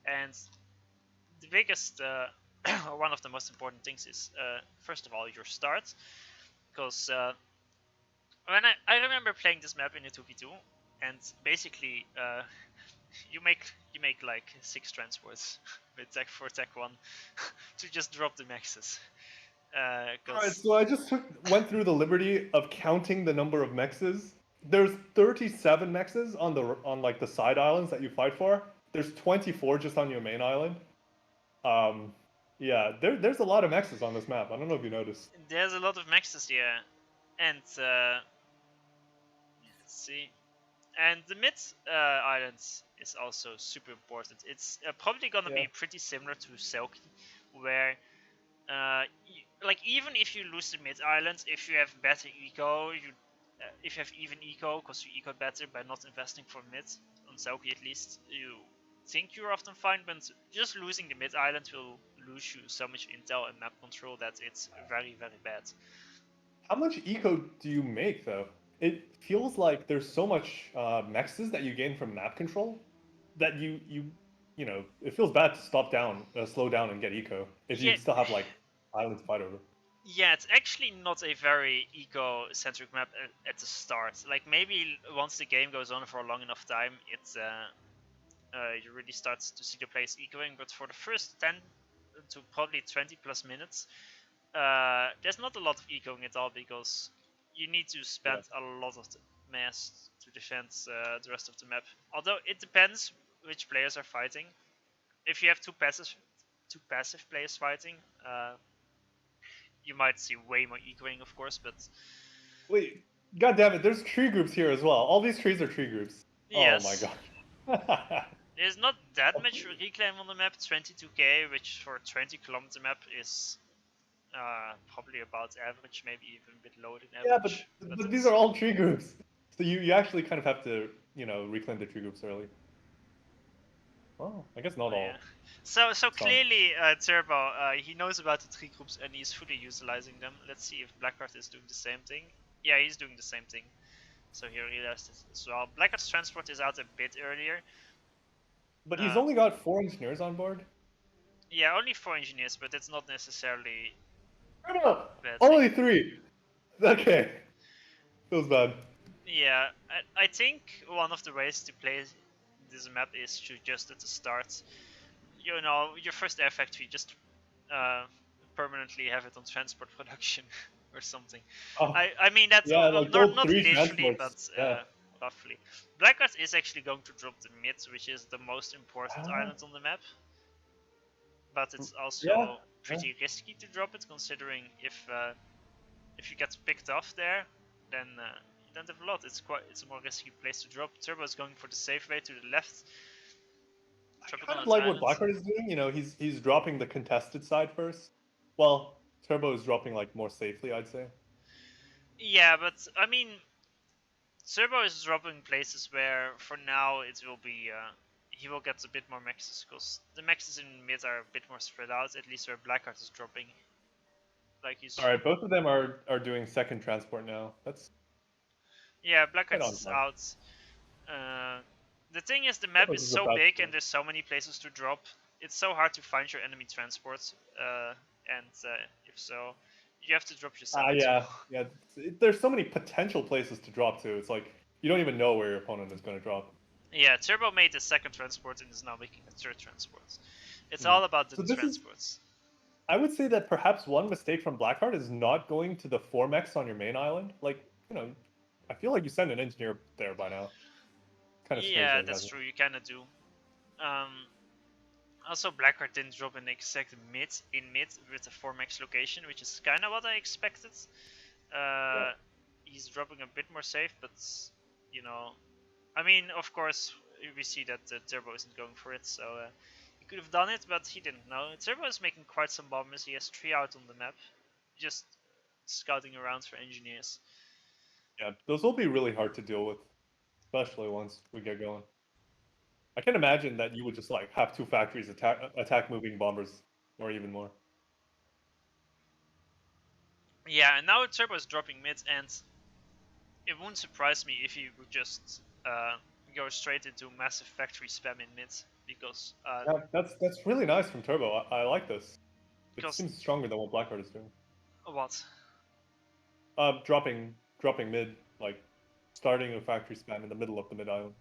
And the biggest, or one of the most important things is, first of all, your start. Because when I remember playing this map in a 2v2, and basically you make like 6 transports with tech for tech 1 to just drop the maxes. Alright, Because so I just went through the liberty of counting the number of mexes. There's 37 mexes on like the side islands that you fight for. There's 24 just on your main island. Um, yeah, there's a lot of mexes on this map. I don't know if you noticed. there's a lot of maxes here, and let's see. And the mid islands is also super important. It's probably gonna Yeah. be pretty similar to Selkie, where like even if you lose the mid island, if you have better eco, if you have even eco, because you eco better by not investing for mid on Selkie at least, you think you're often fine, but just losing the mid island will lose you so much intel and map control that it's very very bad. How much eco do you make though? It feels like there's so much mexes that you gain from map control that you know it feels bad to slow down and get eco if you Yeah, still have like islands to fight over. yeah, it's actually not a very eco-centric map at the start. Like maybe once the game goes on for a long enough time, it's you really start to see the players ecoing. But for the first 10 to probably 20 plus minutes, there's not a lot of ecoing at all because you need to Yeah. spend a lot of the mass to defend the rest of the map. Although it depends which players are fighting. If you have two passive players fighting, you might see way more ecoing, of course. But Wait, god damn it, there's tree groups here as well. All these trees are tree groups. Oh my yes, god. there's not that much reclaim on the map. 22k, which for a 20-kilometer map is probably about average, maybe even a bit lower than Yeah, average. But but these it's are all tree groups. So you actually kind of have to, reclaim the tree groups early. Well, I guess not oh yeah. all. So Some. clearly, Turbo, he knows about the tree groups and he's fully utilizing them. Let's see if Blackheart is doing the same thing. Yeah, he's doing the same thing. So he realized it as well. Blackheart's transport is out a bit earlier. But he's Uh, only got 4 engineers on board. yeah, only 4 engineers, but it's not necessarily No, a bad thing. only 3. Okay. Feels bad. Yeah, I think one of the ways to play this map is to just at the start, your first air factory, just uh, permanently have it on transport production or something. Oh, I mean that's yeah, like build not 3 literally, transports. but Yeah. roughly. Blackheart is actually going to drop the mid, which is the most important Ah, island on the map, but it's yeah. also Yeah. pretty risky to drop it, considering if you get picked off there, then you don't have a lot. It's a more risky place to drop. Turbo is going for the safe way to the left, I dropping kind on of an like what island. Blackheart is doing. He's dropping the contested side first. Well, Turbo is dropping like more safely, I'd say. Yeah, but I mean, Turbo is dropping places where, for now, it will be. He will get a bit more maxes because the maxes in mid are a bit more spread out. At least where Blackheart is dropping, like All he's. right, both of them are doing second transport now. That's Yeah, quite Blackheart on is time. out. Uh, the thing is, the map is Turbo's is so about big to. and there's so many places to drop. It's so hard to find your enemy transports. And if so, you have to drop yourself too. Yeah, yeah. There's so many potential places to drop to. It's like you don't even know where your opponent is going to drop. Yeah, Turbo made a second transport and is now making a third transport. It's Hmm. all about the So this is, transports. I would say that perhaps one mistake from Blackheart is not going to the 4mex on your main island. Like, I feel like you sent an engineer there by now. Kind of strange Yeah, that he that's hasn't. true. You kind of do. Um, Also, Blackheart didn't drop an exact mid with a 4max location, which is kind of what I expected. Yeah. Uh, he's dropping a bit more safe, but you know, I mean, of course, we see that Turbo isn't going for it, so he could have done it, but he didn't know. Turbo is making quite some bombers. He has 3 out on the map, just scouting around for engineers. Yeah, those will be really hard to deal with, especially once we get going. I can imagine that you would just like have 2 factories attack moving bombers, or even more. Yeah, and now Turbo is dropping mid, and it wouldn't surprise me if he would just go straight into massive factory spam in mid. because Yeah, that's really nice from Turbo. I like this. It because seems stronger than what Blackheart is doing. what? Dropping mid, like starting a factory spam in the middle of the mid island,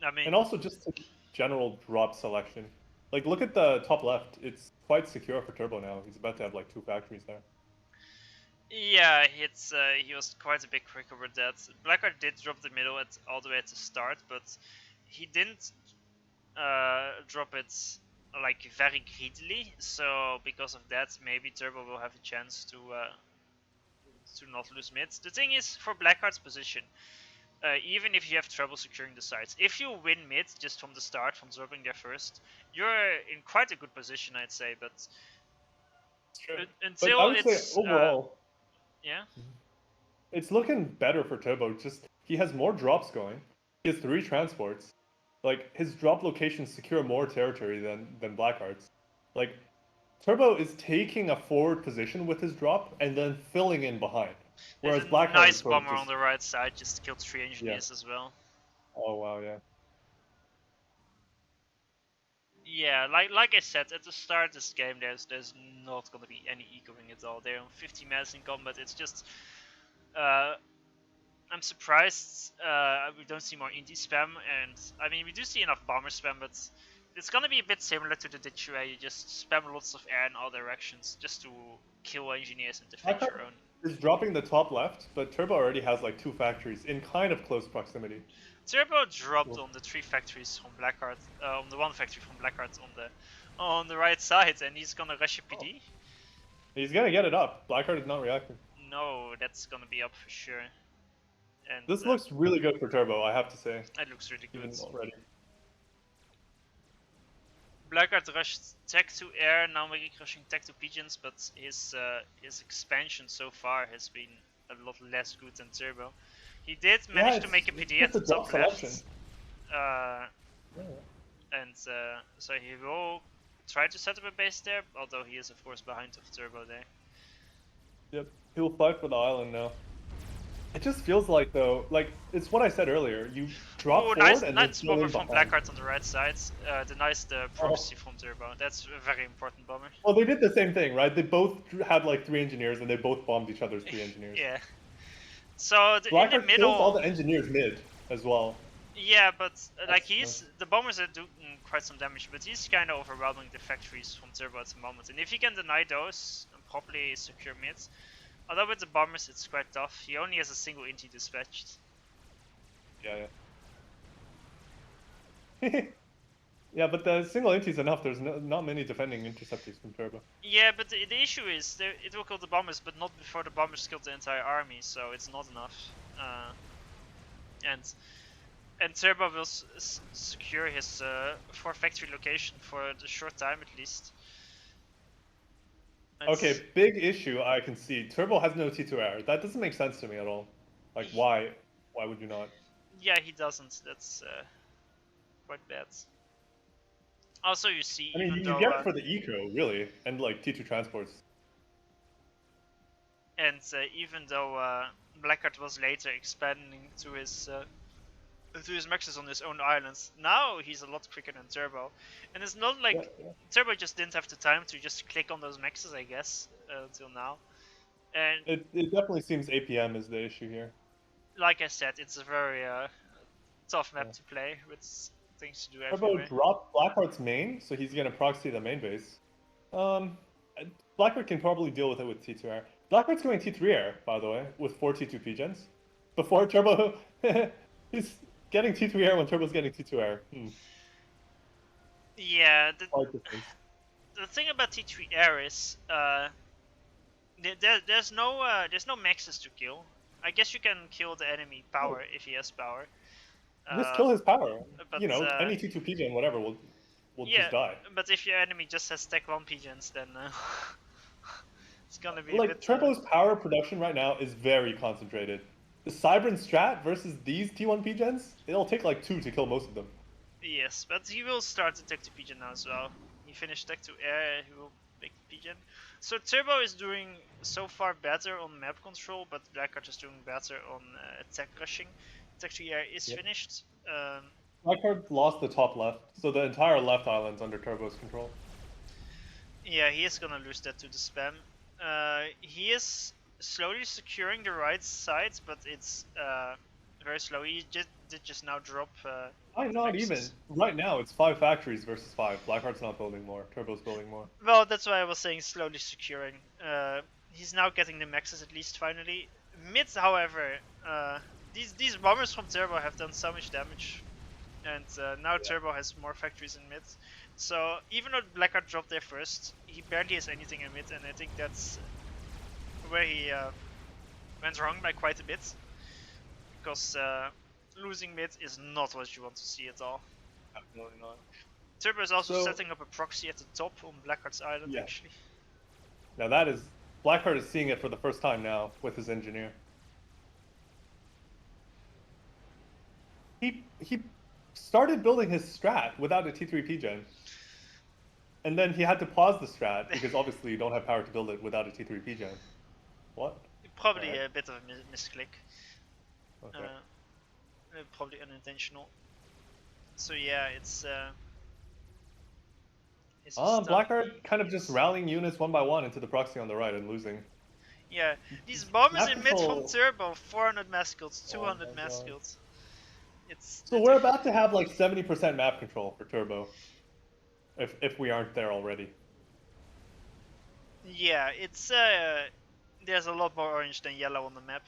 I mean, and also just general drop selection. Like look at the top left; it's quite secure for Turbo now. He's about to have like 2 factories there. yeah, he was quite a bit quicker with that. Blackheart did drop the middle at all the way at the start, but he didn't drop it like very greedily. So because of that, maybe Turbo will have a chance to not lose mid. The thing is, for Blackheart's position, even if you have trouble securing the sides, if you win mid just from the start, from dropping there first, you're in quite a good position, I'd say. But Sure. But I until would say it's overall, yeah, it's looking better for Turbo. Just he has more drops going. He has 3 transports. Like his drop locations secure more territory than Blackheart's. Like Turbo is taking a forward position with his drop and then filling in behind. there's Whereas a Blackheart is nice sort of bomber on just the right side, just killed 3 yeah. engineers as well. Oh wow, yeah. Yeah, like I said at the start of this game, there's not gonna be any ecoing at all. They're on 50 mass in combat. It's just I'm surprised we don't see more indie spam, and I mean we do see enough bomber spam, but it's gonna be a bit similar to the ditch where you just spam lots of air in all directions just to kill engineers and defend your Blackheart own. is dropping the top left, but Turbo already has like 2 factories in kind of close proximity. Turbo dropped on the 3 factories from Blackheart, on the 1 factory from Blackheart on the right side, and he's gonna rush a PD. He's gonna get it up. Blackheart is not reacting. No, that's gonna be up for sure. And This looks really good for Turbo, I have to say. it looks really good. Even already. Blackheart rushed tech to air, now Marik rushing tech to pigeons, but his expansion so far has been a lot less good than Turbo. He did manage to make a PD at the top left. And so he will try to set up a base there, although he is of course behind of Turbo there. Yep, he'll fight for the island now. It just feels like though, like it's what I said earlier. You drop forward nice, and nice then bomber from Blackheart on the right side. The prophecy from Turbo. That's a very important bomber. Well, they did the same thing, right? They both had like 3 engineers and they both bombed each other's 3 engineers. Yeah. So in the Blackheart middle, kills all the engineers mid as well. yeah, but like the bombers are doing quite some damage, but he's kind of overwhelming the factories from Turbo at the moment. And if he can deny those and properly secure mids, although with the bombers it's quite tough. He only has a single inti dispatched. Yeah, yeah. Yeah, but the single inti is enough. There's not many defending interceptors from Turbo. Yeah, but the issue is it will kill the bombers, but not before the bombers kill the entire army, so it's not enough. And Turbo will secure his 4 factory location for the short time at least. Okay, big issue I can see. Turbo has no T2 air. That doesn't make sense to me at all. Like, why? Why would you not? Yeah, he doesn't. That's quite bad. Also, you see, I mean, you get it for the eco, really, and like T2 transports. And even though Blackheart was later expanding to his maxes on his own islands, now he's a lot quicker than Turbo. And it's not like Turbo just didn't have the time to just click on those maxes, I guess, until now. And it definitely seems APM is the issue here. Like I said, it's a very tough map to play with things to do Turbo everywhere. dropped Blackheart's main, so he's gonna proxy the main base. Blackheart can probably deal with it with T2 air. Blackheart's going T3 air, by the way, with 4 T2 pigeons. Before Turbo, he's getting T3 air when Turbo's getting T2 air. Yeah, the thing about T3 air is there's no maxes to kill. I guess you can kill the enemy power if he has power. Just kill his power. But, you know, any T2 pigeon, whatever, will just die. But if your enemy just has tech 1 pigeons, then it's gonna be like a bit, Turbo's power production right now is very concentrated. The Cybran strat versus these T1 pigeons, it'll take like 2 to kill most of them. Yes, but he will start the tech to pigeon now as well. He finished tech to air, he will make pigeon. So Turbo is doing so far better on map control, but Blackheart is doing better on tech rushing. Tech to air is finished. Blackheart lost the top left, so the entire left island's under Turbo's control. Yeah, he is gonna lose that to the spam. He is slowly securing the right side, but it's very slow. He did just now drop. Not even. Right now, it's 5 factories versus 5. Blackheart's not building more. Turbo's building more. Well, that's why I was saying slowly securing. He's now getting the maxes at least finally. Mid, however, these bombers from Turbo have done so much damage, and now Turbo has more factories in mid. So even though Blackheart dropped there first, he barely has anything in mid, and I think that's where he went wrong by quite a bit. Because losing mid is not what you want to see at all. Absolutely not. Turbo is also setting up a proxy at the top on Blackheart's island, actually. Now that is... Blackheart is seeing it for the first time now with his engineer. He started building his strat without a T3P gen. And then he had to pause the strat because obviously you don't have power to build it without a T3P gen. What? Probably a bit of a misclick. Okay. Probably unintentional. So yeah, it's Blackheart kind of just rallying units one by one into the proxy on the right and losing. Yeah, these bombers in mid from Turbo, 400 mass kills, 200 mass kills. So we're about to have like 70% map control for Turbo. If we aren't there already. Yeah, it's there's a lot more orange than yellow on the map.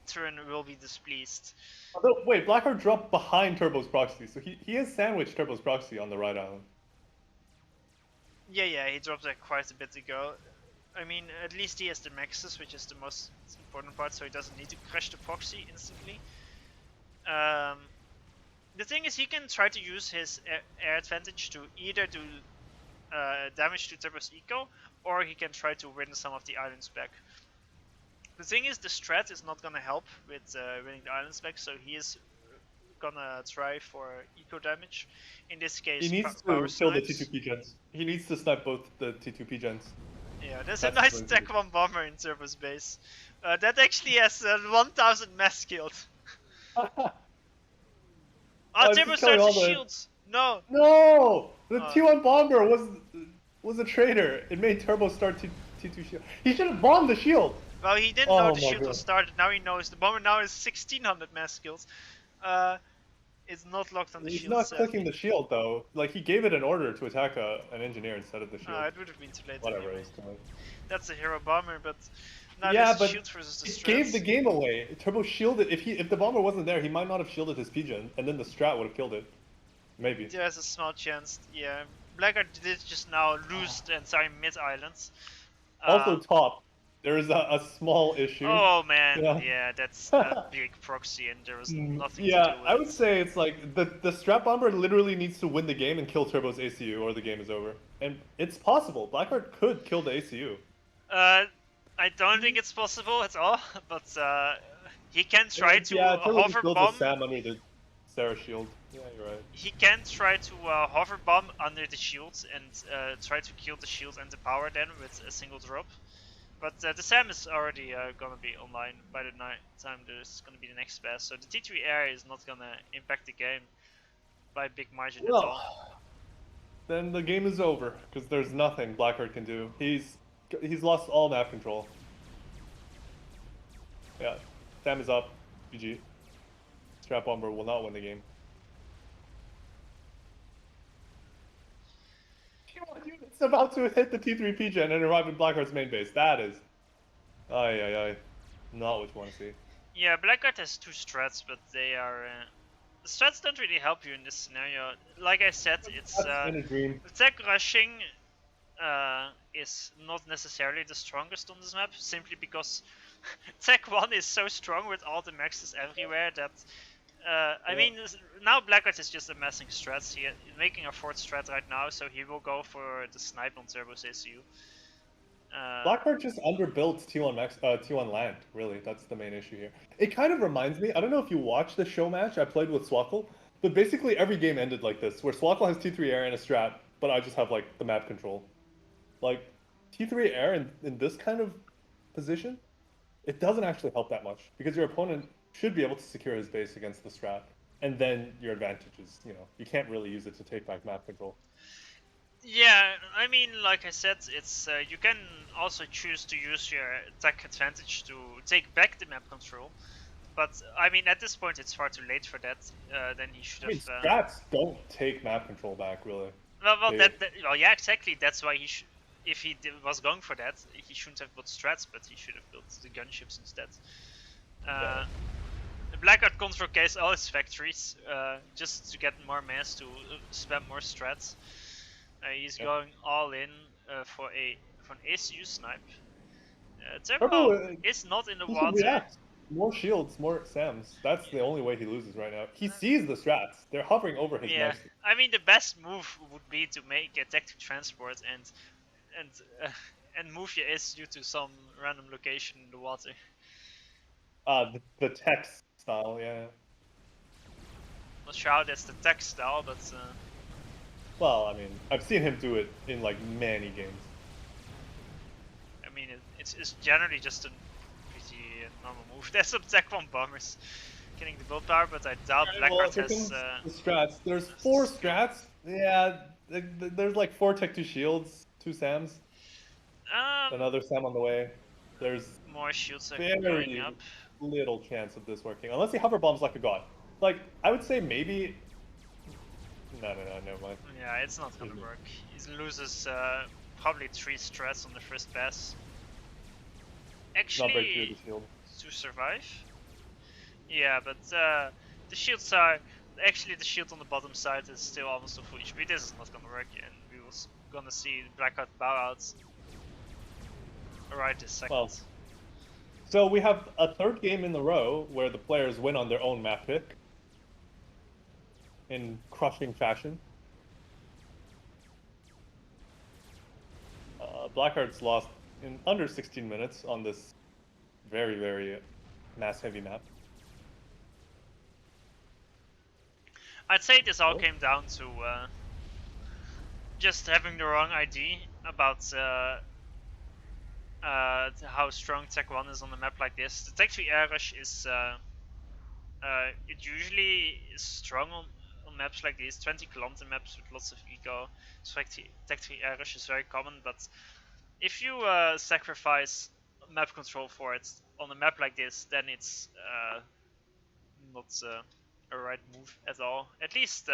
Turn will be displeased. Although, wait, Blackheart dropped behind Turbo's proxy, so he has sandwiched Turbo's proxy on the right island. Yeah, he dropped that quite a bit ago. I mean, at least he has the maxes, which is the most important part, so he doesn't need to crash the proxy instantly. The thing is, he can try to use his air advantage to either do damage to Turbo's eco, or he can try to win some of the islands back. The thing is, the strat is not gonna help with winning the islands back, so he is gonna try for eco damage. In this case, he needs to kill the T2P gens. He needs to snipe both the T2P gens. Yeah, there's a nice Tech 1 bomber in Turbo's base. That actually has 1000 mass killed. Turbo starts the shields! No! No! The T1 bomber was a traitor. It made Turbo start T2 shield. He should have bombed the shield! Well, he didn't know the shield was started. Now he knows. The bomber now has 1600 mass kills. It's not locked on the shield. He's not clicking the shield though. Like, he gave it an order to attack an engineer instead of the shield. It would have been too late. Whatever. Anyway. That's a hero bomber, but now yeah, there's but shield versus the it gave the game away. Turbo shielded. If the bomber wasn't there, he might not have shielded his pigeon, and then the strat would have killed it. Maybe. There's a small chance. Yeah, Blackheart did just now lose the entire mid islands. Also top. There is a small issue. Oh man, yeah, that's a big proxy, and there was nothing to do with I would say it's like the strat bomber literally needs to win the game and kill Turbo's ACU, or the game is over. And it's possible. Blackheart could kill the ACU. I don't think it's possible at all, but he can try to hover bomb. Sam under the Sarah shield. Yeah, you're right. He can try to hover bomb under the shields and try to kill the shield and the power then with a single drop. But the SAM is already gonna be online by the time there's gonna be the next pass, so the T3 air is not gonna impact the game by a big margin at all. Then the game is over, because there's nothing Blackheart can do. He's lost all map control. Yeah, SAM is up. GG. Strat Bomber will not win the game. It's about to hit the T3P gen and arrive in Blackheart's main base. That is... not what you want to see. Yeah, Blackheart has 2 strats, but they are... the strats don't really help you in this scenario. Like I said, it's... tech rushing is not necessarily the strongest on this map, simply because Tech 1 is so strong with all the maxes everywhere that... I mean, now Blackheart is just amassing strats. He's making a 4th strat right now, so he will go for the snipe on Turbo's ACU. Blackheart just underbuilt T1 land, really. That's the main issue here. It kind of reminds me, I don't know if you watched the show match I played with Swackle, but basically every game ended like this, where Swackle has T3 air and a strat, but I just have like the map control. Like, T3 air in this kind of position, it doesn't actually help that much, because your opponent should be able to secure his base against the strat. and then your advantage is, you can't really use it to take back map control. Yeah, I mean, like I said, it's you can also choose to use your tech advantage to take back the map control. But I mean, at this point, it's far too late for that. Then he should I mean, have. strats don't take map control back, really. Well, They, well, yeah, exactly. That's why if he was going for that, he shouldn't have built strats, but he should have built the gunships instead. yeah. Blackheart control case all his factories just to get more mass to spam more strats. He's Yeah. going all in for an ACU snipe. Turbo, Turbo is not in the he should water. react. More shields, more Sams. That's the only way he loses right now. He sees the strats. They're hovering over his Yeah, nicely. I mean the best move would be to make a tactic transport and uh, and move your SU to some random location in the water. The text style, yeah. Not sure how that's the tech style, but Well, I mean, I've seen him do it in like many games. I mean it's generally just a pretty normal move. There's some Tech 1 bombers getting the build power, but I doubt Well, Blackheart here has. comes the strats. There's 4 strats. Yeah, there's like 4 Tech 2 shields, 2 Sams, another Sam on the way. There's More shields are going very up. little chance of this working, unless he hover bombs like a god. Like, I would say maybe... No, never mind. Yeah, it's not gonna work. He loses probably 3 strats on the first pass. Not break through Actually, the shield. to survive. Yeah, but the shields are actually the shield on the bottom side is still almost a full HP. This is not gonna work, and we will gonna see Blackheart bow out right this second. Well, so we have a third game in a row where the players win on their own map pick in crushing fashion. Blackheart's lost in under 16 minutes on this very, very mass-heavy map. I'd say this all came down to just having the wrong ID about how strong Tech 1 is on a map like this. The Tech 3 air rush is it usually is strong on maps like these, 20-kilometer maps with lots of eco. So Tech 3 air rush is very common, but if you sacrifice map control for it on a map like this, then it's not a right move at all. At least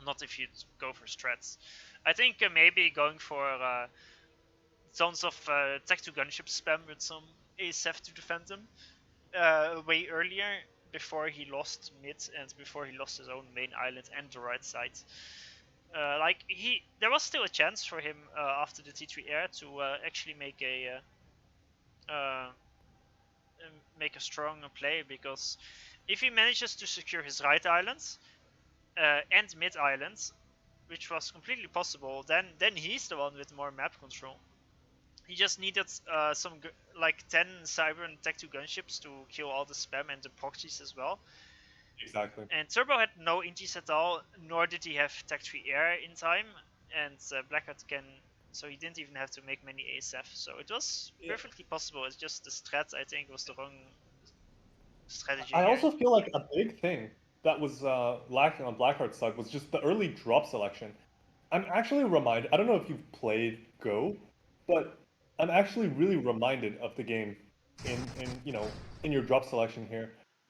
not if you go for strats. I think maybe going for tons of Tech 2 gunship spam with some ASF to defend them way earlier before he lost mid and before he lost his own main island and the right side. There was still a chance for him after the T3 air to actually make a strong play, because if he manages to secure his right island and mid island, which was completely possible, then he's the one with more map control. He just needed some like 10 Cyber and Tech 2 gunships to kill all the spam and the proxies as well. Exactly. And Turbo had no intis at all, nor did he have Tech 3 air in time, and Blackheart so he didn't even have to make many ASF. So it was perfectly possible. It's just the strat, I think, was the wrong strategy. I also feel like a big thing that was lacking on Blackheart's side was just the early drop selection. I'm actually reminded, I don't know if you've played Go, but I'm actually really reminded of the game in your drop selection here.